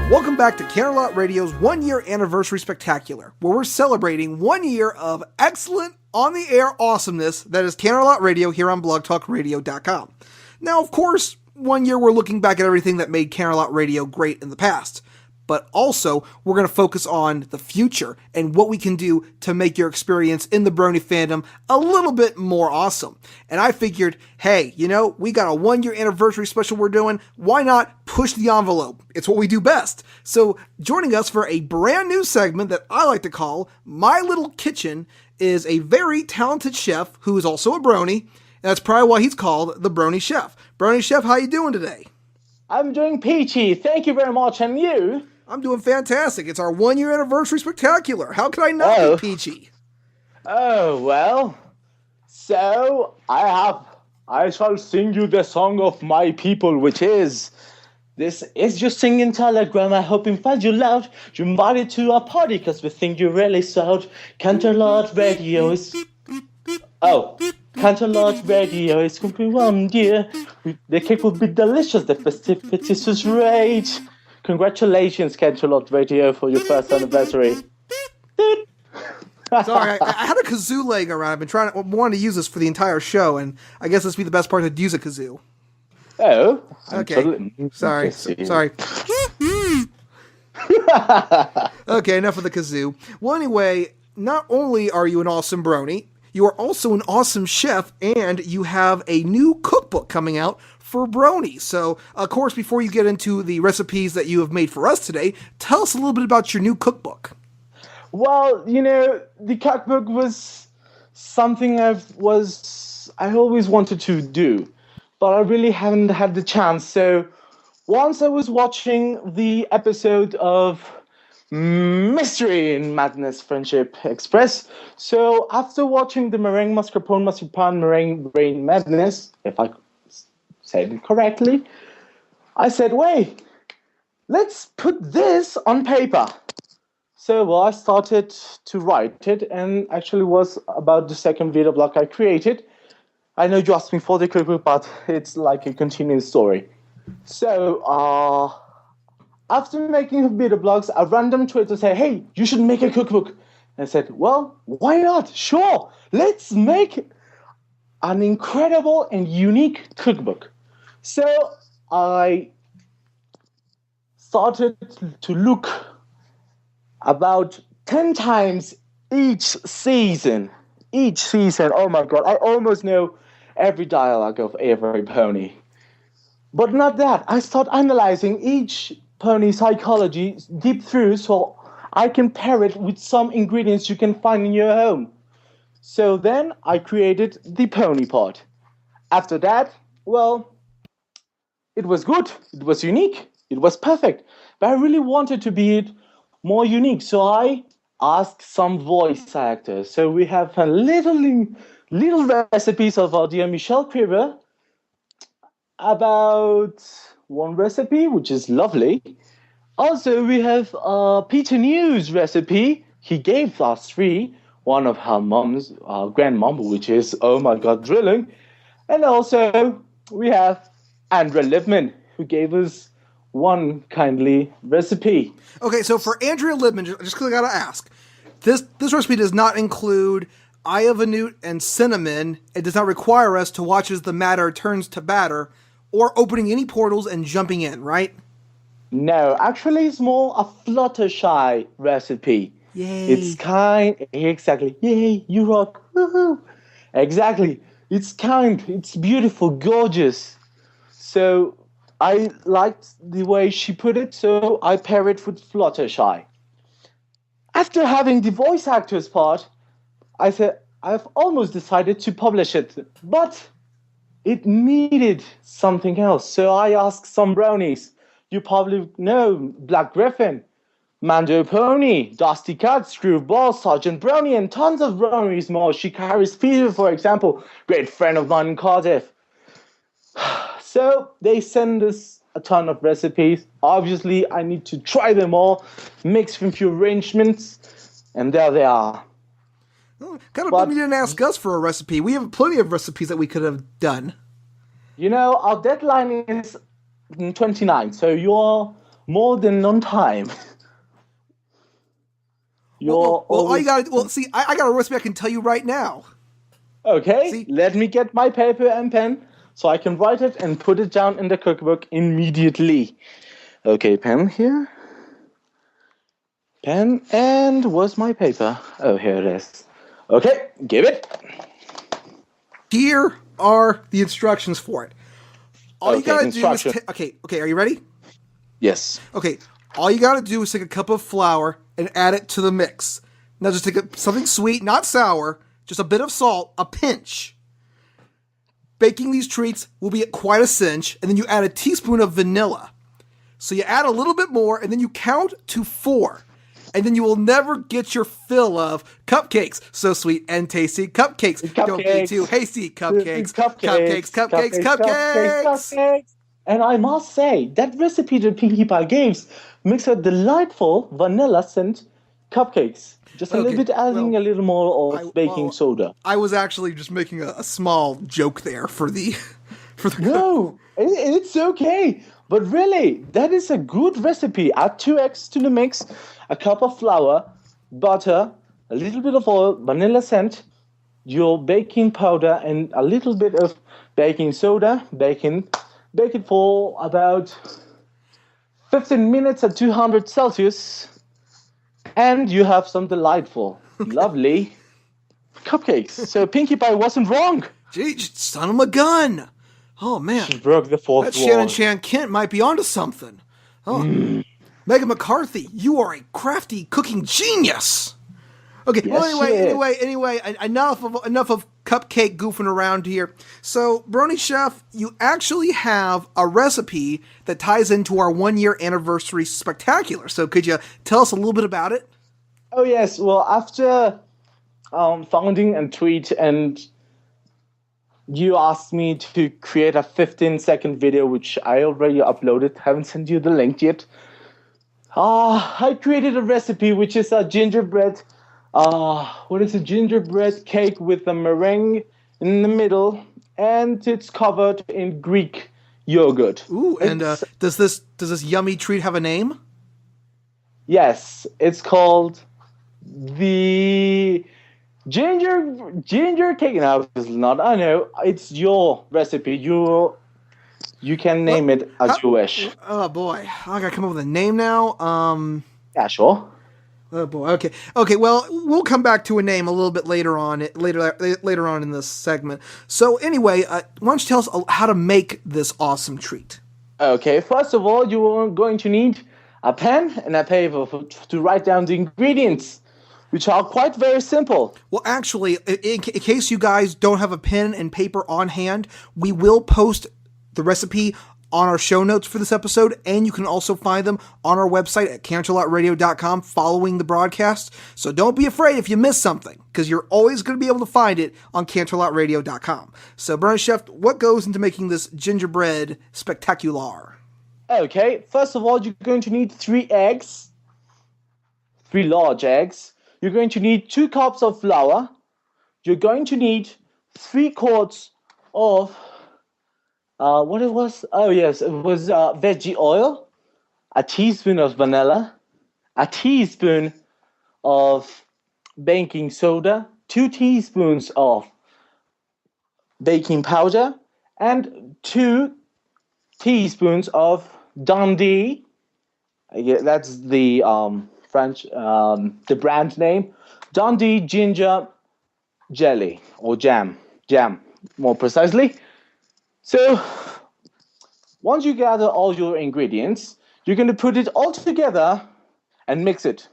Welcome back to Canterlot Radio's 1-year anniversary spectacular, where we're celebrating 1 year of excellent on-the-air awesomeness that is Canterlot Radio here on blogtalkradio.com. Now, of course, 1 year we're looking back at everything that made Canterlot Radio great in the past, but also we're going to focus on the future and what we can do to make your experience in the Brony fandom a little bit more awesome. And I figured, hey, we got a 1 year anniversary special we're doing. Why not push the envelope? It's what we do best. So joining us for a brand new segment that I like to call My Little Kitchen is a very talented chef who is also a Brony. And that's probably why he's called the Brony Chef. Brony Chef, how you doing today? I'm doing peachy. Thank you very much. And you? I'm doing fantastic. It's our 1 year anniversary spectacular. How can I not be peachy? Oh, well. So, I shall sing you the song of my people, which is, this is your singing telegram. I hope it finds you loud. You're invited to our party because we think you're really sound. Canterlot Radio is... Oh, Canterlot Radio is complete 1 year. The cake will be delicious. The festivities is great. Congratulations, Canterlot Radio, for your first anniversary. Sorry, I had a kazoo laying around. I've been wanting to use this for the entire show, and I guess this would be the best part to use a kazoo. Oh. Okay. Sorry. Okay, enough of the kazoo. Well, anyway, not only are you an awesome Brony, you are also an awesome chef, and you have a new cookbook coming out for Brony. So, of course, before you get into the recipes that you have made for us today, tell us a little bit about your new cookbook. Well, the cookbook was something I always wanted to do, but I really haven't had the chance. So, once I was watching the episode of Mystery in Madness Friendship Express. So after watching the meringue mascarpone meringue brain madness, if I said it correctly, I said, wait, let's put this on paper. So I started to write it, and actually was about the second video blog I created. I know you asked me for the cookbook, but it's like a continuous story. So after making a video blogs, a random Twitter said, hey, you should make a cookbook. And I said, well, why not? Sure, let's make an incredible and unique cookbook. So I started to look about 10 times each season. Oh my God, I almost know every dialogue of every pony. But not that. I start analyzing each pony psychology deep through so I can pair it with some ingredients you can find in your home. So then I created the pony pot. After that, well, it was good. It was unique. It was perfect. But I really wanted to be more unique. So I asked some voice actors. So we have a little recipes of our dear Michelle Creever about one recipe, which is lovely. Also, we have Peter New's recipe. He gave us 3. One of her mom's, grandmom, which is, oh my God, thrilling. And also, we have Andrea Libman, who gave us one kindly recipe. Okay, so for Andrea Libman, just because I gotta ask, this recipe does not include Eye of a Newt and cinnamon. It does not require us to watch as the matter turns to batter, or opening any portals and jumping in, right? No, actually, it's more a Fluttershy recipe. Yay. Exactly. Yay, you rock. Woohoo. Exactly. It's it's beautiful, gorgeous. So I liked the way she put it, so I pair it with Fluttershy. After having the voice actors part, I said, I've almost decided to publish it, but it needed something else. So I asked some bronies. You probably know Black Griffin, Mando Pony, Dusty Cat, Screwball, Sergeant Brony, and tons of bronies more. She carries Fever, for example, great friend of mine in Cardiff. So they send us a ton of recipes. Obviously, I need to try them all, mix with a few arrangements, and there they are. Oh, kind of bummed you didn't ask us for a recipe. We have plenty of recipes that we could have done. You know, our deadline is 29, so you're more than on time. All you gotta see. I got a recipe I can tell you right now. Okay, see? Let me get my paper and pen so I can write it and put it down in the cookbook immediately. Okay, pen here. Pen, and where's my paper? Oh, here it is. Okay, give it. Here are the instructions for it. All you gotta do is okay, are you ready? Yes. Okay, all you gotta do is take a cup of flour and add it to the mix. Now just take something sweet, not sour, just a bit of salt, a pinch. Baking these treats will be quite a cinch, and then you add a teaspoon of vanilla. So you add a little bit more, and then you count to 4. And then you will never get your fill of cupcakes. So sweet and tasty. Cupcakes. Don't be too hasty. Cupcakes. Cupcakes. And I must say, that recipe that Pinkie Pie gave makes a delightful vanilla scent cupcakes. Just a little bit adding a little more of baking soda. I was actually just making a small joke there for the... No, it's okay. But really, that is a good recipe. Add 2 eggs to the mix, a cup of flour, butter, a little bit of oil, vanilla scent, your baking powder, and a little bit of baking soda. Bake it for about 15 minutes at 200 Celsius. And you have some delightful, lovely cupcakes. So Pinkie Pie wasn't wrong. Gee, son of a gun. Oh, man. She broke the fourth wall. Shannon Shan Kent might be onto something. Oh, Megan McCarthy, you are a crafty cooking genius. Okay, yes, well, anyway, enough of cupcake goofing around here. So, Brony Chef, you actually have a recipe that ties into our 1-year anniversary spectacular. So, could you tell us a little bit about it? Oh, yes. Well, after founding a tweet and you asked me to create a 15-second video, which I already uploaded. Haven't sent you the link yet. I created a recipe, which is a gingerbread. What is a gingerbread cake with a meringue in the middle, and it's covered in Greek yogurt. Ooh, and does this yummy treat have a name? Yes, it's called the Ginger cake. No, it's not. I know. It's your recipe. You can name it as you wish. Oh boy, I gotta come up with a name now. Yeah, sure. Oh boy. Okay. Well, we'll come back to a name a little bit later on in this segment. So anyway, why don't you tell us how to make this awesome treat? Okay. First of all, you are going to need a pen and a paper to write down the ingredients, which are quite very simple. Well, actually, in case you guys don't have a pen and paper on hand, we will post the recipe on our show notes for this episode, and you can also find them on our website at canterlotradio.com following the broadcast. So don't be afraid if you miss something, because you're always going to be able to find it on canterlotradio.com. So, Brony Chef, what goes into making this gingerbread spectacular? Okay, first of all, you're going to need 3 eggs, 3 large eggs. You're going to need 2 cups of flour. You're going to need 3 quarts of what it was? Oh, yes, it was veggie oil, a teaspoon of vanilla, a teaspoon of baking soda, 2 teaspoons of baking powder, and 2 teaspoons of Dundee. That's the French, the brand name. Dundee Ginger Jelly, or jam, more precisely. So, once you gather all your ingredients, you're going to put it all together and mix it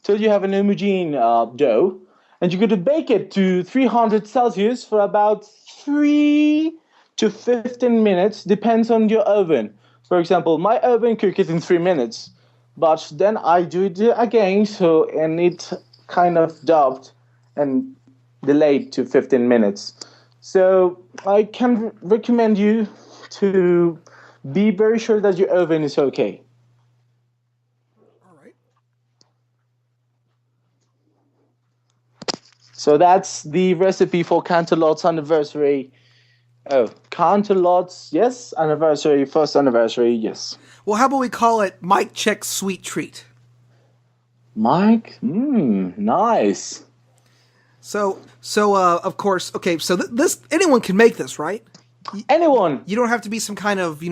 till you have an homogeneous dough. And you're going to bake it to 300 Celsius for about 3 to 15 minutes, depends on your oven. For example, my oven cooks it in 3 minutes, but then I do it again, and it kind of dubbed and delayed to 15 minutes. So I can recommend you to be very sure that your oven is okay. All right. So that's the recipe for Canterlot's anniversary Oh, Canterlot's, yes. Anniversary, first anniversary, yes. Well, how about we call it Mike Check's Sweet Treat? Mike? Nice. So, of course, okay, so this, anyone can make this, right? Anyone. You don't have to be some kind of,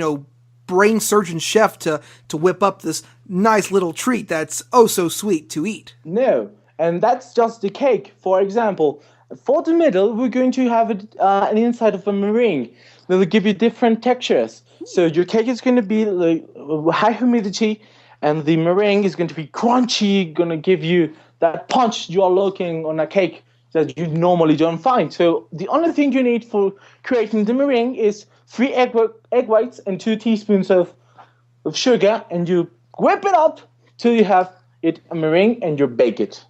brain surgeon chef to whip up this nice little treat that's oh so sweet to eat. No, and that's just the cake. For example, for the middle, we're going to have an inside of a meringue that will give you different textures. So your cake is going to be like high humidity, and the meringue is going to be crunchy, going to give you that punch you are looking on a cake that you normally don't find. So the only thing you need for creating the meringue is 3 egg whites and 2 teaspoons of sugar, and you whip it up till you have it a meringue, and you bake it.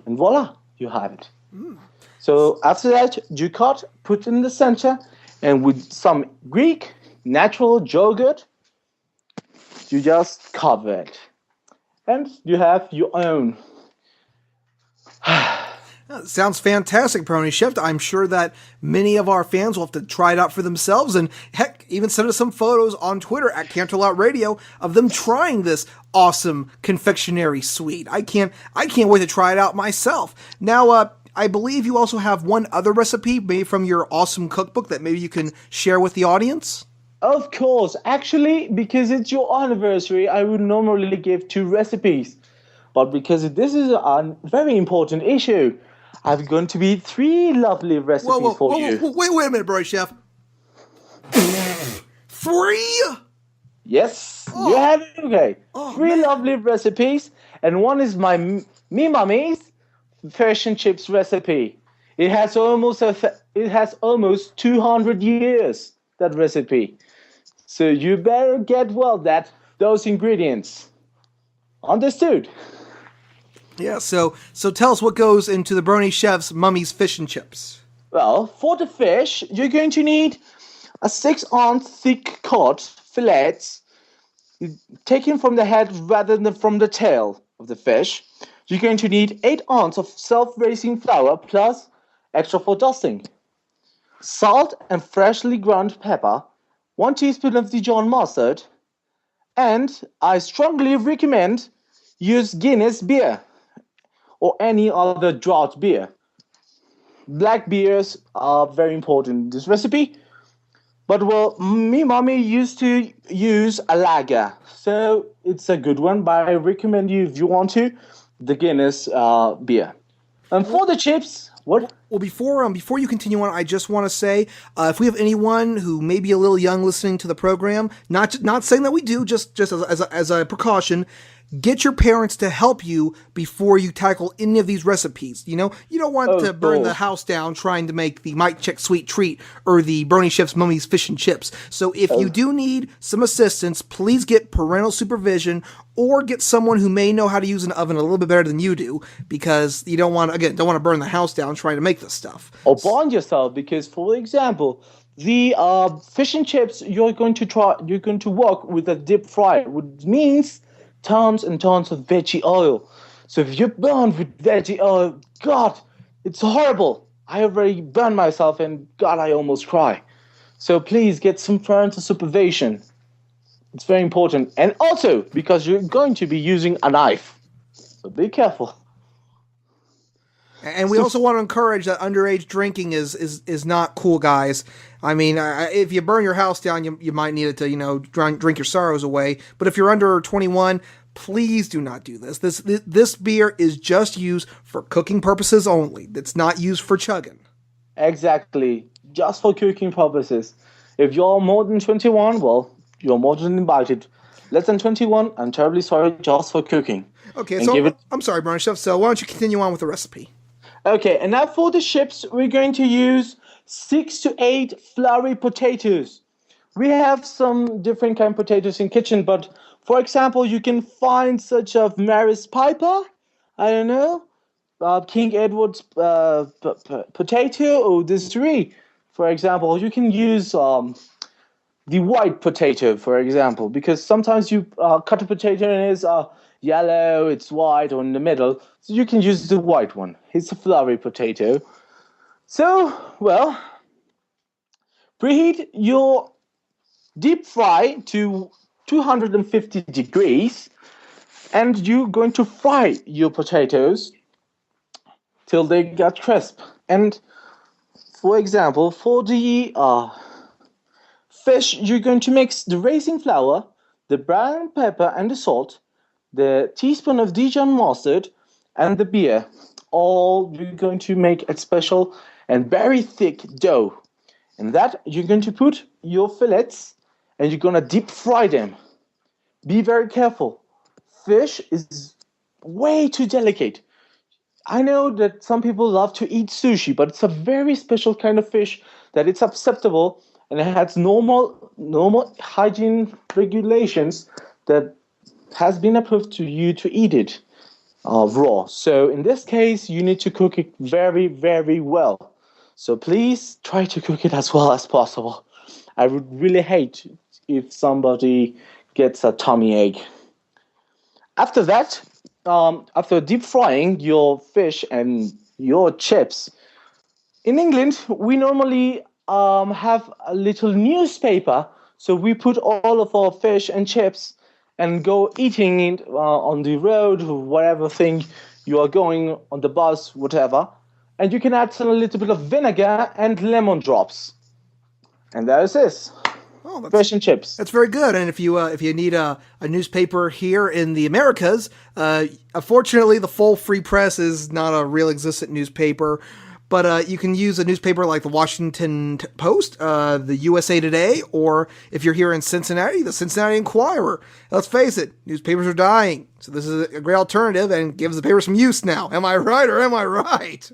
And voila, you have it. So after that, you cut, put in the center, and with some Greek natural yogurt, you just cover it. And you have your own. Sounds fantastic, Brony Chef. I'm sure that many of our fans will have to try it out for themselves, and heck, even send us some photos on Twitter at Canterlot Radio of them trying this awesome confectionery sweet. I can't wait to try it out myself. Now, I believe you also have one other recipe made from your awesome cookbook that maybe you can share with the audience. Of course, actually, because it's your anniversary, I would normally give 2 recipes. But because this is a very important issue, I've going to be 3 lovely recipes for you. Wait a minute, Brony Chef. 3? Yes, you have it. Okay. 3 lovely recipes, and one is my me mommy's fish and chips recipe. It has almost 200 years, that recipe. So you better get those ingredients. Understood? Yeah, so tell us what goes into the Brony Chef's Mummy's Fish and Chips. Well, for the fish, you're going to need a 6-ounce thick cut fillets, taken from the head rather than from the tail of the fish. You're going to need 8 ounces of self-raising flour plus extra for dusting. Salt and freshly ground pepper, 1 teaspoon of Dijon mustard, and I strongly recommend use Guinness beer or any other draft beer. Black beers are very important in this recipe, but me mommy used to use a lager, so it's a good one, but I recommend you, if you want to, the Guinness beer. And for the chips, what? Well, before you continue on, I just want to say, if we have anyone who may be a little young listening to the program, not saying that we do, just as a precaution, get your parents to help you before you tackle any of these recipes. You don't want to burn the house down trying to make the Mike Check Sweet Treat or the Brony Chef's Mummy's Fish and Chips. So if you do need some assistance, please get parental supervision or get someone who may know how to use an oven a little bit better than you do, because you don't want to burn the house down trying to make this stuff. Or bond yourself, because, for example, the fish and chips you're going to work with a deep fryer, which means tons and tons of veggie oil. So if you burn with veggie oil, God, it's horrible. I already burned myself, and God, I almost cry. So please get some parental supervision. It's very important. And also, because you're going to be using a knife. So be careful. And we also want to encourage that underage drinking is not cool, guys. I mean, if you burn your house down, you might need it to, drink your sorrows away. But if you're under 21, please do not do this. This beer is just used for cooking purposes only. It's not used for chugging. Exactly. Just for cooking purposes. If you're more than 21, well, you're more than invited. Less than 21, I'm terribly sorry, just for cooking. Okay, so I'm sorry, Brony Chef. So why don't you continue on with the recipe? Okay, and now for the chips, we're going to use 6 to 8 floury potatoes. We have some different kind of potatoes in kitchen, but for example, you can find such of Maris Piper, I don't know, King Edward's potato, or this 3. For example, you can use the white potato, for example, because sometimes you cut a potato and it's yellow, it's white, or in the middle. So you can use the white one. It's a floury potato. So, well, Preheat your deep fry to 250 degrees, and you're going to fry your potatoes till they get crisp. And for example, for the fish, you're going to mix the raisin flour, the brown pepper and the salt, the teaspoon of Dijon mustard, and the beer. All you're going to make a special and very thick dough. And that you're going to put your fillets and you're going to deep fry them. Be very careful. Fish is way too delicate. I know that some people love to eat sushi, but it's a very special kind of fish that it's acceptable and it has normal hygiene regulations that has been approved to you to eat it raw. So in this case, you need to cook it very, very well. So please try to cook it as well as possible. I would really hate if somebody gets a tummy ache. After that, after deep frying your fish and your chips, in England, we normally have a little newspaper. So we put all of our fish and chips and go eating it on the road, whatever thing you are going on the bus, whatever. And you can add a little bit of vinegar and lemon drops. And there it is. Oh, fish and chips. That's very good. And if you need a newspaper here in the Americas, unfortunately, the full free press is not a real existent newspaper. But you can use a newspaper like the Washington Post, the USA Today, or if you're here in Cincinnati, the Cincinnati Enquirer. Let's face it, newspapers are dying. So this is a great alternative and gives the paper some use now. Am I right or am I right?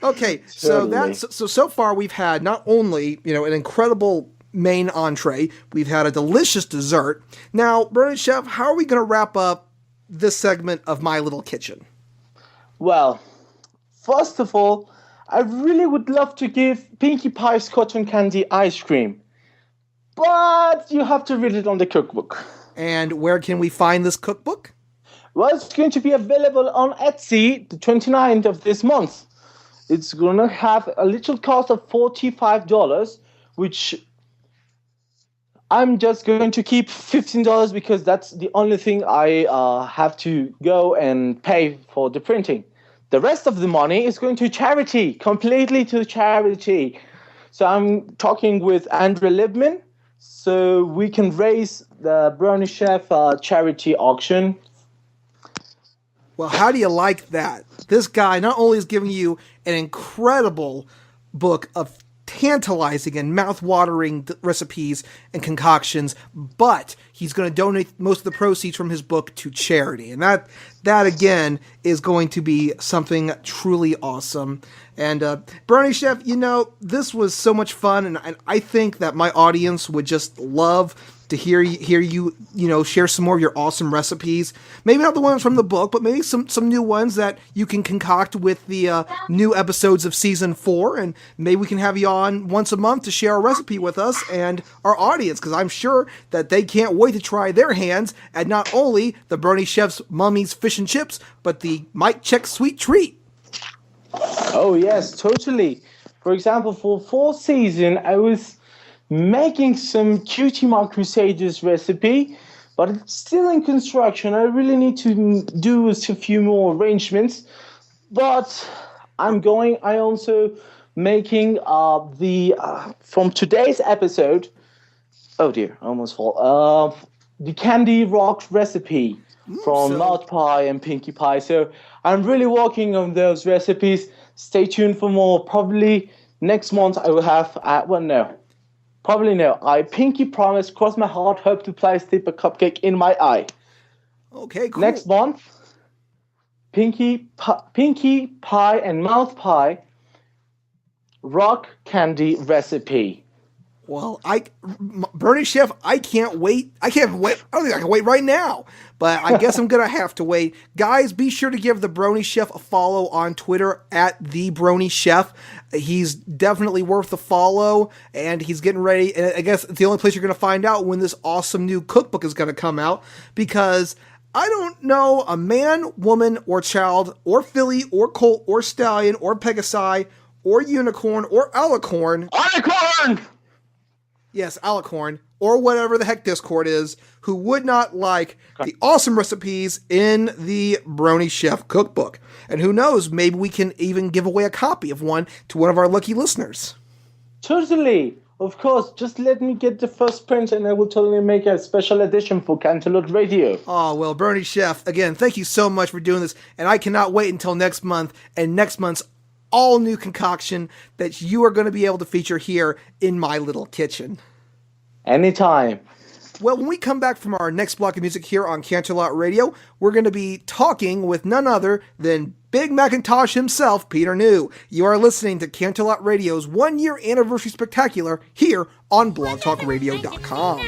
Okay, so far we've had not only, an incredible main entree, we've had a delicious dessert. Now, Brony Chef, how are we going to wrap up this segment of My Little Kitchen? Well, first of all, I really would love to give Pinkie Pie's cotton candy ice cream, but you have to read it on the cookbook. And where can we find this cookbook? Well, it's going to be available on Etsy the 29th of this month. It's going to have a little cost of $45, which I'm just going to keep $15 because that's the only thing I have to go and pay for the printing. The rest of the money is going to charity, completely to charity. So I'm talking with Andrea Libman so we can raise the Brony Chef charity auction. Well, how do you like that? This guy not only is giving you an incredible book of tantalizing and mouth-watering recipes and concoctions, but he's going to donate most of the proceeds from his book to charity. And that again is going to be something truly awesome. And Brony Chef, this was so much fun, and I think that my audience would just love to hear you share some more of your awesome recipes. Maybe not the ones from the book, but maybe some new ones that you can concoct with the new episodes of season 4. And maybe we can have you on once a month to share a recipe with us and our audience, because I'm sure that they can't wait to try their hands at not only the Brony Chef's Mummy's Fish and Chips, but the Mike Check Sweet Treat. Oh, yes, totally. For example, for 4th season, I was making some Cutie Mark Crusaders recipe, but it's still in construction. I really need to do a few more arrangements, but I'm also making from today's episode, oh dear, I almost fall, the Candy Rock recipe from Mouth Pie and Pinkie Pie. So I'm really working on those recipes. Stay tuned for more. Probably next month I will have, Probably no. I pinky promise, cross my heart, hope to place dip a cupcake in my eye. Okay, cool. Next month, Pinkie Pie and Mouth Pie rock candy recipe. Well, Brony Chef, I can't wait. I don't think I can wait right now, but I guess I'm going to have to wait. Guys, be sure to give the Brony Chef a follow on Twitter at TheBronyChef. He's definitely worth the follow, and he's getting ready. And I guess it's the only place you're going to find out when this awesome new cookbook is going to come out, because I don't know a man, woman, or child, or filly, or colt, or stallion, or pegasi, or unicorn or alicorn. Alicorn! Yes, alicorn, or whatever the heck Discord is, who would not like the awesome recipes in the Brony Chef cookbook. And who knows, maybe we can even give away a copy of one to one of our lucky listeners. Totally. Of course, just let me get the first print and I will totally make a special edition for Canterlot Radio. Oh, well, Brony Chef, again, thank you so much for doing this. And I cannot wait until next month and next month's all new concoction that you are going to be able to feature here in my little kitchen. Anytime. Well, when we come back from our next block of music here on Canterlot Radio, we're going to be talking with none other than Big Macintosh himself, Peter New. You are listening to Canterlot Radio's 1-year anniversary spectacular here on blogtalkradio.com.